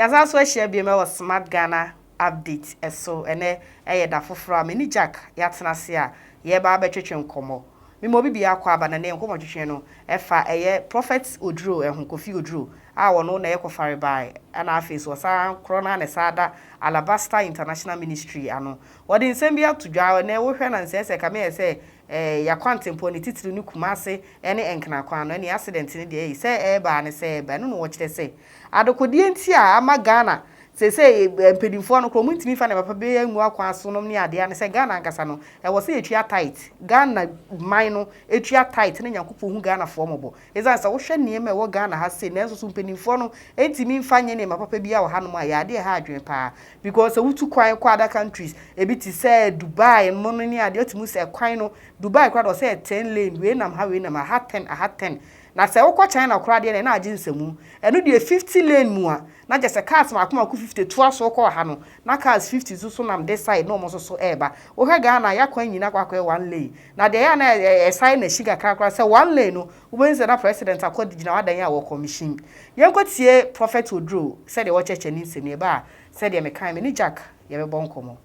Yasa so share bi me was Smart Ghana update eso ene da foforo amani Jack yatena se a ye ba betwetwe nkomo me mo bi akwa aba na ne nkomo twetwe no efa Prophet Oduro Kofi Oduro a wono na yekofare bai ana afeso wasa krona na sada Alabaster International Ministry ano wodi nsem bi atodwa na wo hwe na nsese ka me se yakwantempo ne titiri ni Kumase ene enkna kwa no ne accident ne de se ba ne se ba no wo kire se adokodie nti a ama Ghana se pedinfo no kromu ntimi fa na papa be yangu akwa so no ne ade ane se Ghana nkasa no wo se etua tight Ghana man no etua tight ne nyankopɔ hu Ghana fo mobo eza se wo hwe ne me wo Ghana ha se na so pedinfo no entimi mfa nye ne papa bi a wo ha no ma ya ade ha adwen pa because wutu kwan kwa other countries ebi ti se Dubai no ne ade otimu se kwan no Dubai kwa do se 10 lane we nam ha we nam ha 10 na se wo kwa China kura de na age nsemu eno de 50 lane mu a na je se cars ma akoma ku 52 so kwa ha no na cars 50 so nam this side no mo so eba wo ha Ghana yakwa nyina kwa 1 lane na de ya na sign na shiga krakra se 1 lane no wo benze na president akodi gina wadan ya wo commission yenkotie Prophet Oduro said the watch cheni nsemi ba said the mekan me ni Jack ye be bon komo.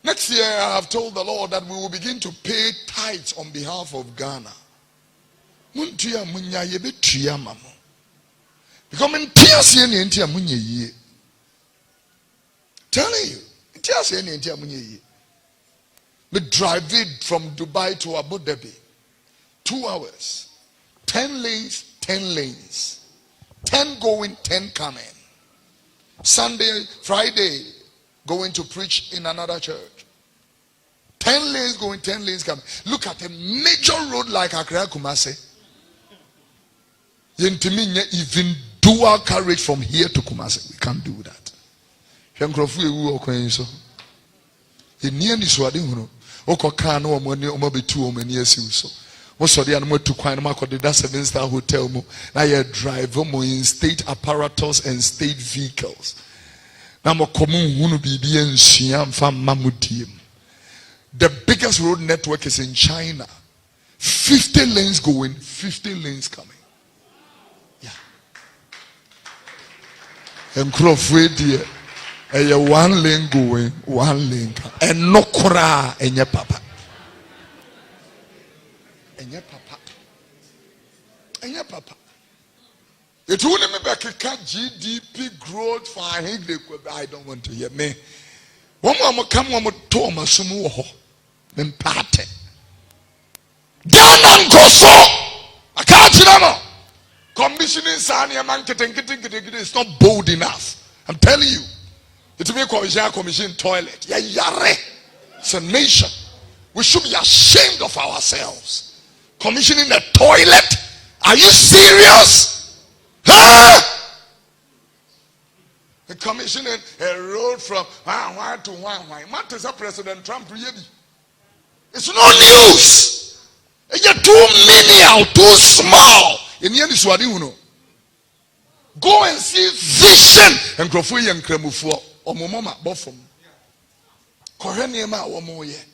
Next year I have told the Lord that we will begin to pay tithes on behalf of Ghana. Muntia munya yebe tuya mamo. Because mentia se ne ntia munya yie. Telling you, mentia se ne ntia munya yie. Me drive it from Dubai to Abu Dhabi. 2 hours. 10 lanes, 10 lanes. 10 going, 10 coming. Sunday, Friday, going to preach in another church. 10 lanes going, 10 lanes coming. Look at a major road like Accra Kumasi. Even dual carriage from here to Kumasi. We can't do that. Most of the animal to Quine Marco did that 7-star hotel. Now you drive in state apparatus and state vehicles. Now mo komu bibi and Siam fam mamutim. The biggest road network is in China. 50 lanes going, 50 lanes coming. Yeah. And Crawford dear, and 1 lane going, 1 lane coming. And no kora and your papa. And your papa. And your papa. It wouldn't be back a GDP growth for I don't want to hear me. One more come on Thomas Sumo. Then party. Ghana Goso. I can't remember. Commissioning Sanya marketing is not bold enough. I'm telling you. It will be a commission toilet. Yeah, yare. It's a nation. We should be ashamed of ourselves. Commissioning a toilet? Are you serious? Huh? The commissioning a road from one to one. What is President Trump really? It's no news. You're too many or too small. In the end, it's what you know. Go and see vision and Krofuyi and Kremufo or Momoma Bofum. Korenema or Moye.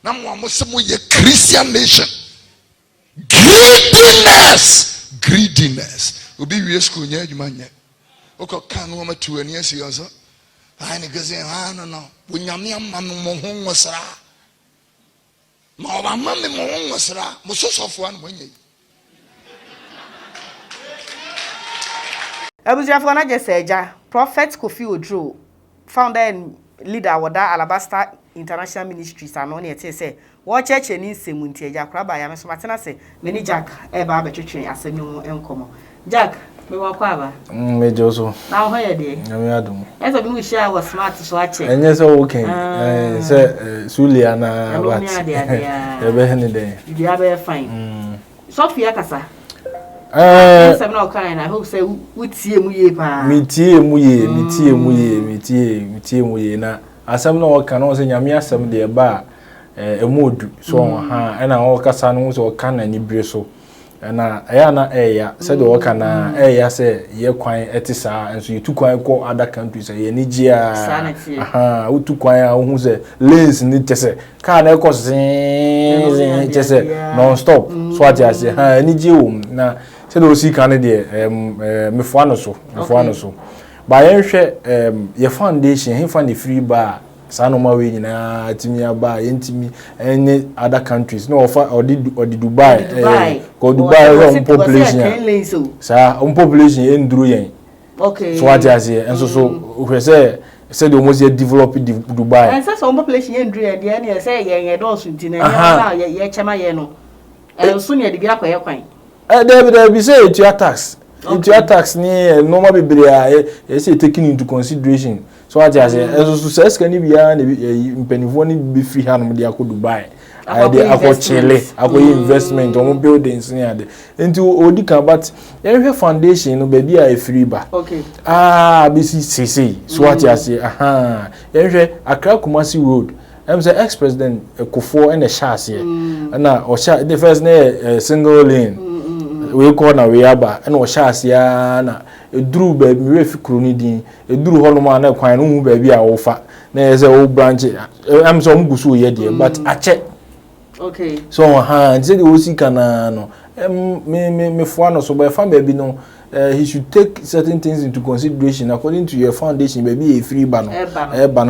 Now, a Christian nation. Greediness. Ubi we school near you man yet. Oko can woman 2 years ago. I no. When Yamiam Mamma was ra. Mamma was ra. Musos of 1 when ye. Abujafo na jeseja Prophet Kofi Oduro founder and leader of that Alabaster International Ministries and ne ete say wo church ni nsemu nti eja kraba ya meso matena say meni Jack e ba betwetwe asemu enkomo Jack me wa kwa ba me joso na ho ye de na me adum ese bi mu share was smart so ache enye se okay se Sulia na what e be hene de you be fine Sophia kasa some no kind I hope say wutie mu ye pa mitie mu ye na asem na o kan o se nyame asem de ba emodu so ha na o kasa no so kan na ni bre so na eya na eya se de o kan na eya se ye kwan etisa enso ye tu kwan ko other countries ye ni gia aha o tu kwan a o hu se lanes ni tese ka na e ko zin tese non stop so atia se ha ni gie o na se de o si kan de me fo ano so ba yen hwe your foundation he fund the free bar sanoma we nyina timi aba yentimi any other countries no offer or the Dubai go Dubai population sa population enduru yen okay so what you say and so we say the almost develop Dubai and so population enduru yen dey na say yen do so ntina na ye chema yen no so ne de bi akoye kwan there be say it your tax ni normal bebre a say taking into consideration so what you say so say can be ya mpanifo ni be free hand de akọ Dubai they akọ Chile akọ investment on buildings ni ade into odi kan but every foundation no be a free ba okay BCCC so what you say every Accra Kumasi road say ex-president Kufuor and the Shas here na o sha the first single lane we call na we aba na o Shas ya na eduru ba mi refi kroni din eduru ho no ma na kwan no hu ba bi a wo fa na ye say o branch so mu gusu ye de but ache okay so say the osika na no me fo no so ba fa ba bi no he should take certain things into consideration according to your foundation baby a free ban aban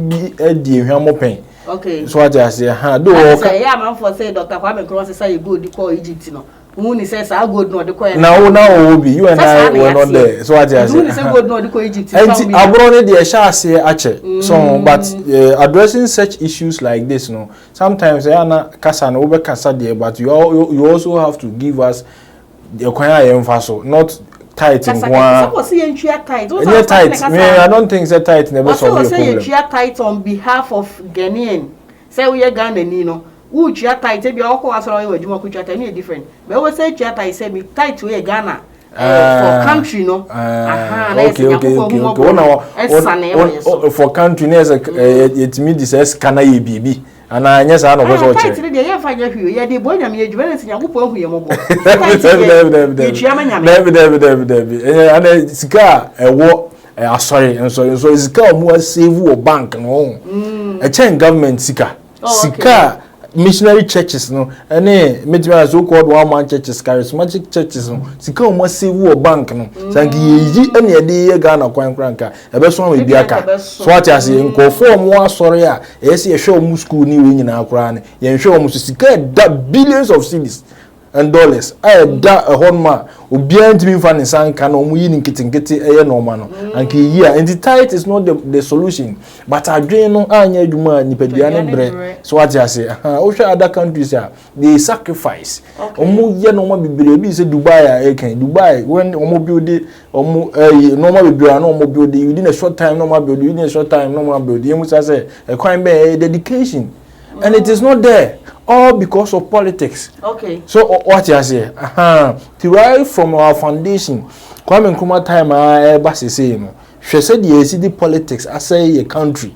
bi edi ehwamo pen okay so what I say do o ka ya man for say Dr. Kwame Nkrumah say you go di call Egypt no who say sa go no di call now obi you and I were not there so what I say who say go no di call Egypt and abroad dey sha say ache so but addressing such issues like this no sometimes na kasa na obe kasa there but you also have to give us the kwanya emfaso not tight in one suppose say you tight I don't think say tight never solve the problem say you tight on behalf of Ghanaian say we Ghana ni no who you tight be okwo asoro we wadwuma ku tight ni different but we say you tight say me tight we Ghana for country no okay for country near it mean this kana ye bibi ana anya sa no go so che tight dey ye fa nya hwie ye dey bo nyam ye dwuma nsi nyakopo ahu ye mobo David ana sika ewo sorry so sika mo save wo bank no e chen government sika missionary churches no ene metima so called one man churches charismatic churches no sika mo save wo bank no sanki yi ene ye dey Ghana kwan kranka e be so am bi aka so what you say nko for mo asore a e se ye hwe mu school ni we nyina akra ne ye hwe mo sika da billions of cedis and dollars da a honma obian timi fa ne sanka na omu yi ni nkitinkiti eye normal no anki yi a and the tight is not the solution but adwen no anya adwuma nipadua ne bre so what you say o hwe other countries they sacrifice omu ye normal bibire bi say Dubai Dubai when omu build omu normal bibire na omu build within a short time normal build within a short time normal build you must say a crime be dedication and it is not there all because of politics. Okay. So what you say? Derived from our foundation, Kwame Nkrumah time basi say no. She said the politics I say a country.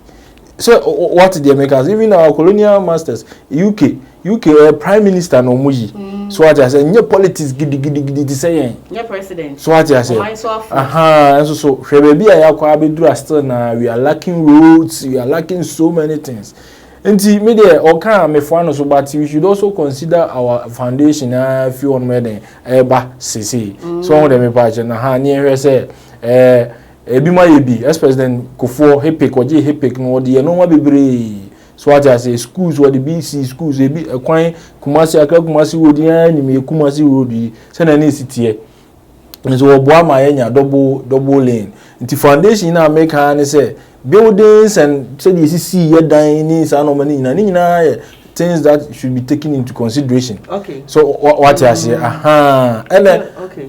So what did they make us? Even our colonial masters, UK prime minister no muji. So what you say? Nye politics gidi say. Nye president. So what you say? And so she baby ayakwa abedura still na we are lacking roads, we are lacking so many things. Nti me dey oka me fo no so but we should also consider our foundation few on me eba sisi so on dem pa je na ni ehwe se ebi ma yebi ex president Kufuor hepek oje hepek no de no ma bebre so what I say schools or the BC schools ebi kwan Kumasi Accra Kumasi road ni me Kumasi road se na ni sitie nso oboa ma yenya double lane nti foundation na make an say buildings and say the CC ye dining sa no money na things that should be taken into consideration. Okay. So what you say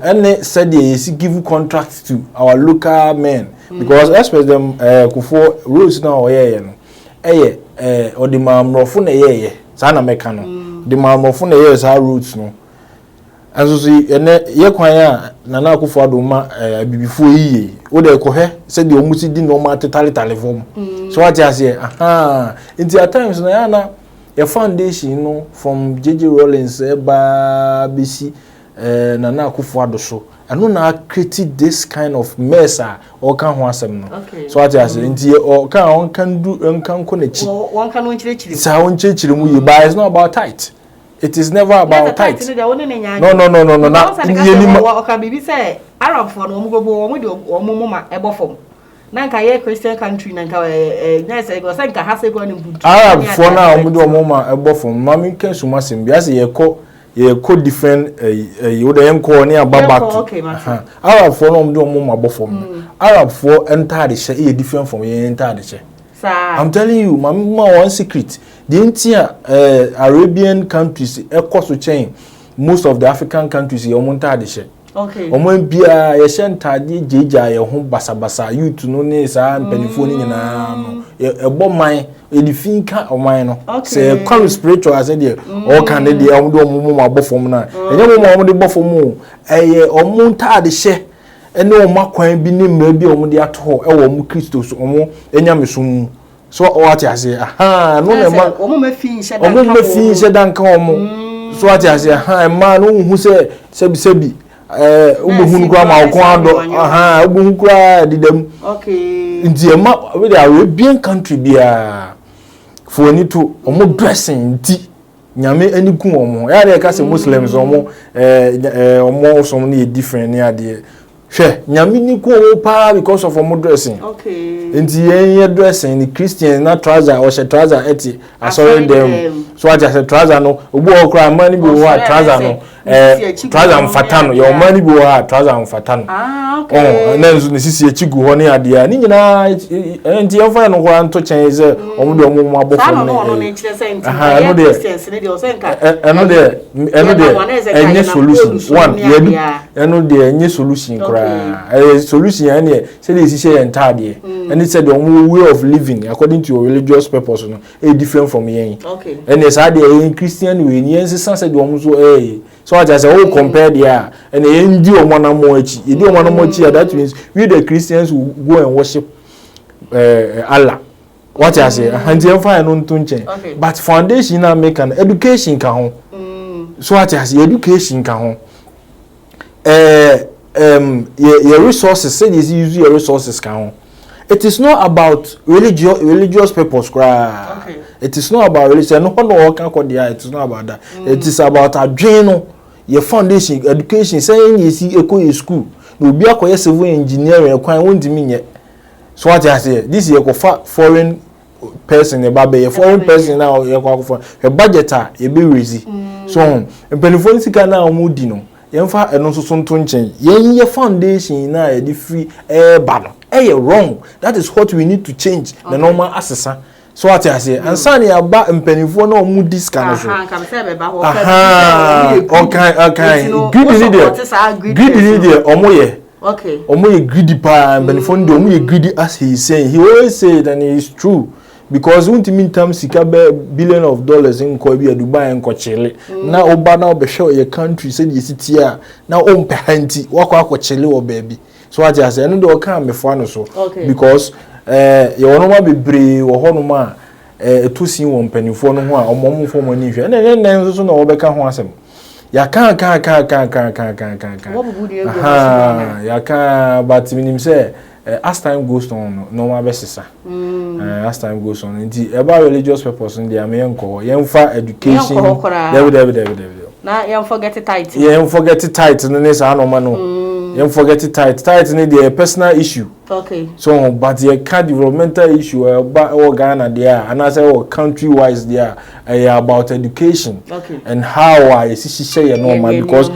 and said they give contracts to our local men because especially them Kufuor roads now or the mamrofo na ye sa na make no the mamrofo na ye sa roads no and so see ye kwan a Nana Akufo Addo ma bibifo yiye wo de ko he said the omuti di normal totally form so what you say into at times na your foundation no from JJ Rollins ba BC Nana Akufo Addo so anu na create this kind of mess or kan ho asem no so what you say into or can do kan ko na chi one can won chiri sa won chiri mu yi but it's not about tight. It is never about tight. No. No. Can be say Arab for no go bo de omoma ebofom na nka ye Christian country na nka na say go say nka ha say go ni budu Arab for na omode omoma ebofom mami kan suma sem bia say ye ko different you dey enko ni ababa Arab for na omode omoma ebofom Arab for enter the share e different from ye enter the share. I'm telling you, mami one secret. The entire Arabian countries so chain most of the African countries ye omonta the share. Okay. Omo bia ye shentade jeja ye ho basabasa youth no ne sa mpanifo ni nyina no ebo man edifinka oman no say kwam spiritual as dey all can dey omo do omo mabofom na enye omo de bofom eye omo ntade hye ene omo kwan bi ne mra bi omo de ato e wo omo Kristo so omo enyamesum so what you say aha no ne ma omo ma fi hye danka omo so what you say aha ma no hu se sebi ubuhunu kwa ma okwando aha ubuhunu kwa didem okay nti ema we dey Arabian country bia for ni to omo dressing nti nyame ani ku omo ya dey ka say Muslims omo omo some ni different ni ade hwe nyame ni ku omo pa because of omo dressing okay nti yen dressing ni Christian na trouser or she trouser eti asori dem so I just trouser no obu okra mani bi wo trouser no trouser mfatano your money bi wa trouser mfatano okay na nzu ne sisi echigu ho ne ade a ni nyina enti yemfa no kwa nto chen ze omo de omo abofo ne no de Christians ne de o senka eno de enye solution one yedu eno de enye solution kra solution ya ne se de sisi entade and it said the way of living according to your religious purpose no e different from yen okay and yes ade in Christian way yen se san said omo so I just say compare there and yen di omo na mo achi e di omo na mo achi that means we the Christians will go and worship Allah what I say and you find no ntunche but foundation na make an education ka ho so what I say education ka ho your resources say you use your resources ka ho. It is not about religious purpose. Okay. It is not about religion. No it is not about that. It is about a your foundation, education. Saying you see a school. No be a civil engineering. Won't mean yet. So what I say, this is a foreign person. A foreign person now. A budgeter. You be easy. So and penifonic now moody yemfa eno so sonto nchen ye foundation na e di free ba no wrong. That is what we need to change the normal assessor. So what I say ansani aba mpanifo na omu discount so okay greedy there omo ye okay omo ye greedy pa mpanifo ndo omo ye greedy as he is saying. He always say it and it is true. Because when the meantime sika be $billions of dollars in ko bi Dubai en ko chile na oba na obe show your country say the city here na o mpe hanti wakwa chile o baby so I just say no do kan me fo no so because ye wono ma bebre wo hono ma etusin wo mpanifo no ho a omom fo mo ni hwe na so na wo be ka ho asem ya kan wo bu di ego ya kan but minim say as time goes on no ma be sisa as time goes on about religious purpose in the amenko yemfa education na yem forget it tight no ne sa no ma no yem forget it tight ne the personal issue okay so but the developmental issue about Ghana there and as country wise there about education and how I see share normal because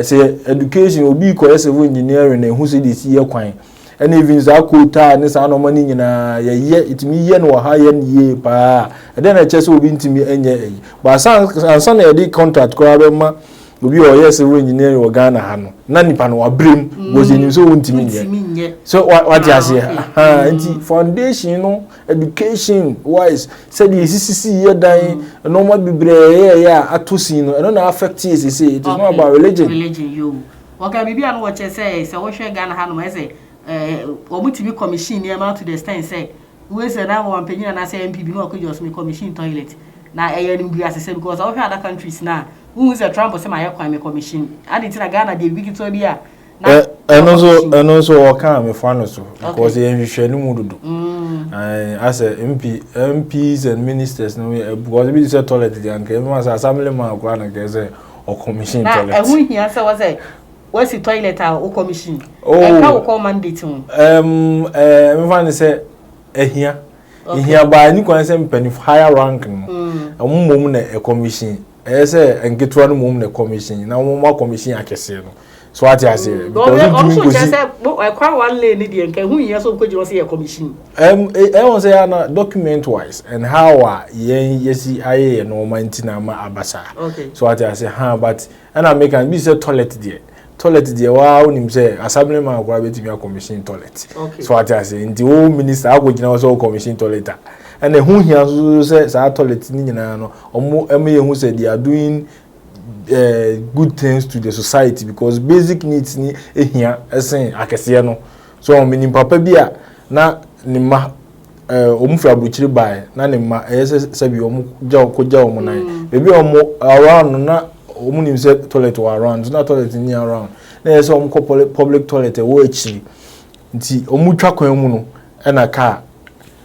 say education obi ko civil engineering and who say this year kwan and even Zakota and this anomaly nyina ye it me ye no ha ye ye pa and then I just will be intimi enye but san e di contract ko abema obi o yes civil engineering o Ghana ha no na nipa no wabrem gozi nim so wontimi nye so what you say anti foundation no education wise said the CCC ye dan normal bibre ye atosin no and na affect it say it is not about religion you okay bibia no what say wo hwe Ghana ha no say omuti commission near to the stand say we say na one penny na say MP bi no ko just me commission toilet na nim bi asese because all other countries na who is a Trump say my kwan me commission adi tina Ghana dey wiki to bia na eno so o kan me fa no so because e hwehwe no mu dodo as a MPs and ministers no because be say toilet dey anke me say assembly man kwa na ke say o commission toilet na ehun hia say was say what's the toilet or commission? Oh, how call mandate? Me find say here. Here by any concern penny higher rank. A woman a commission. Say and get one woman a commission. Now more commission I can say. So what I say? Also, just say I quite one lady and who you also could you see a commission? I want say document wise and how yes I no maintain my abasa. Okay. So what I say but and I make an be say toilet there. Toilet there wow him say assemblyman go be to commission toilet. Okay. So what I say the whole minister I go gina also commission toilet. And the who here so say toilet ni nyina no omo who say they are doing good things to the society because basic needs ni ehia esen akese no so mini papa bia na ni ma omufra buchiri bai na ni ma se bi omu ja omu nan bebi omu around na omu ni se toilet around na toilet ni around na se omu public toilet wo echi nti omu twa kwan mu no na ka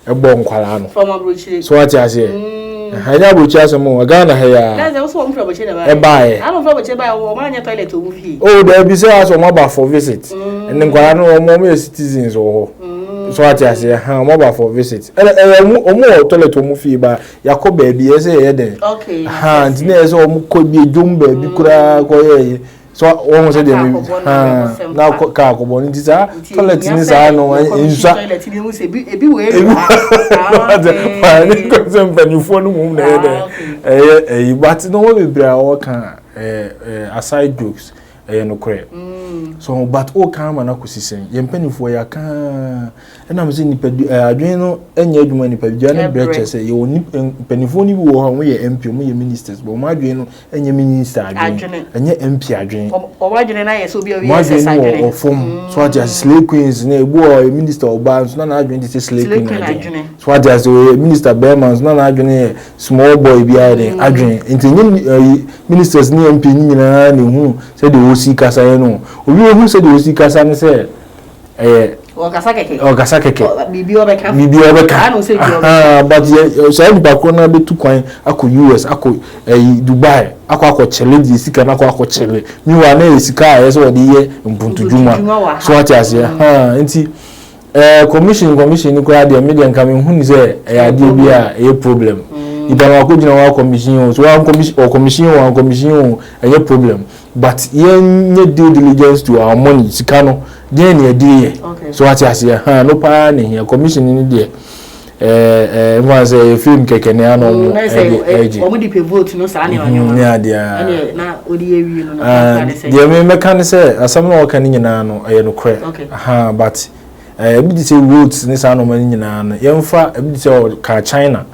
ebo nkwala no from abrochiri so what you say hanya buchi asemo Ghana he ya that's also one from Buchi e buy I don't from Buchi buy o ma nya toilet o fi oh there be say aso mo ba for visit and nkwara no mo citizens o so what you say mo ba for visit o toilet o fi ba yakoba bi e say ye den okay nti na say o ko bi jumba bi kura ko ye so won say dem na ka ko bon nti sa toilet ni sa no insa toilet ni mu se ebi we ni ko sem panifo no mum na ye but no we bra o kan aside jokes no kore so but o kan ma na kosisen ye panifo ya kan na me se ni adwen no enya adwuma ni padua na breche se ye oni panifo ni bi wo ho ye MP mo ye ministers but mo adwen no enya minister adwen enya MP adwen o adwen na ye so bi o ye se adwen o fom so just slay queens na egbo o minister oba so na adwen dey slay queen adwen so just minister Berman so na adwen small boy bi adwen nti ministers ni MP ni nyina na hu se de o si kasa ye no obi hu se de o si kasa ne se Ogasa keke. Bibi obeka. But so everybody ko na betu kwan akọ US akọ Dubai akọ challenge sika na akọ challenge mi wa na sika a so de ye mpuntudwuma so ati ase nti commission ko ade media nka me hu ni se ade bi a problem ibara ko gina wa commission so wa commission a problem but yen due diligence to our money sika no dey na dey so what you say no pa na here commission ni dey everyone say film keke ne ano o mo di pe vote no sa na onyo na dey na odi ewi no na say dey me kan say asam na o kan nyina no no kre but ebi di say roads ni sa no man nyina no yemfa ebi di say ka China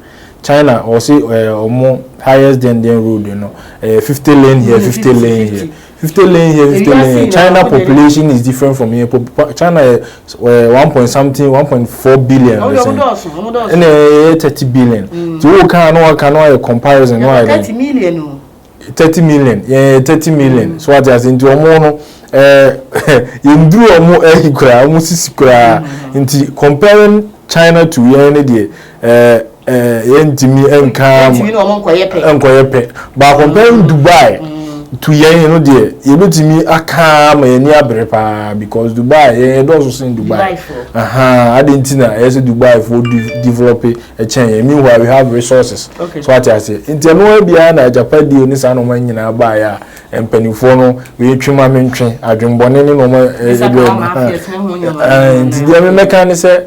or say more highest than road, you know, 50 lane here, 50 lane here. 50 lane here, 50 lane here. China population is different from here. China 1.4 billion. And 30 billion. So we can a comparison. 30 million. 30 million. Yeah, 30 million. So what does into a mono you do a more almost into comparing China to any yentimi enka enkoyepe ba comparing Dubai to yen no de yebetimi aka ma yeni abrepa because Dubai do so in Dubai adentina yes Dubai for develop a chain meanwhile we have resources so what I say into no bia na Japan di oni sa no man nyina ba ya empanifo no we twema mentwe adwenbone ne no ma nti dia me meka ne se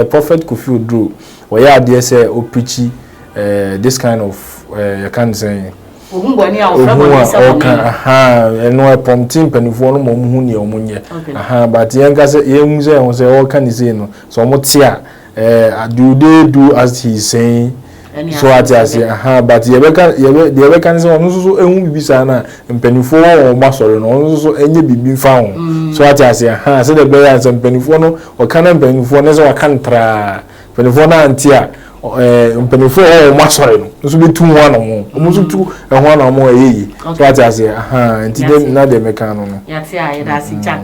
Prophet Kofi Oduro we are there say o preach this kind of you can say ogunboni a ofra no prompting penifo no mo hu ne omunye but yenga say yemu say o can say no so mo tia do they do as he saying so what I say but ye can say onu so ehun bibisa na penifo o ma soro no onu so enye bibi fa ho so what I say say the bear say penifo no o kan penifo no so o kan tra penifo na antia penifo o ma soro no so be tu ho na mo mo so tu ho na mo eyi so what I say nti dem na de meka no ya ti aye da si jack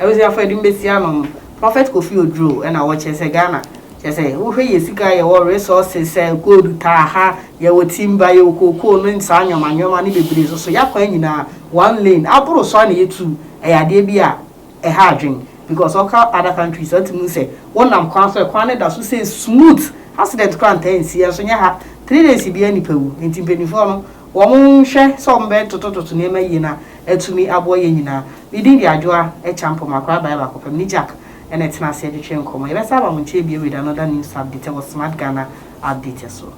e we say afa di mbesi ama Prophet Kofi Oduro e na wo che se Ghana say wo hwe yesika ye wo resources gold ta ha ye wo timba ye kokoo no nsa anyoma ne bebre so yakwa nyina one lane aburo so na yetu ade bia ha adwen because other countries that mean say one am kwan so kwan da so say smooth accident kwan ten si so nya ha 3 days bia ni pewu enti penifo no wo mo hwe so mbe tototo ne ma yina atumi aboye nyina bidin di adwoa champo makwa ba kopem ni Jack and it's not said to change. Come, let's have a munchie be with another news update. Was Smart Ghana update so.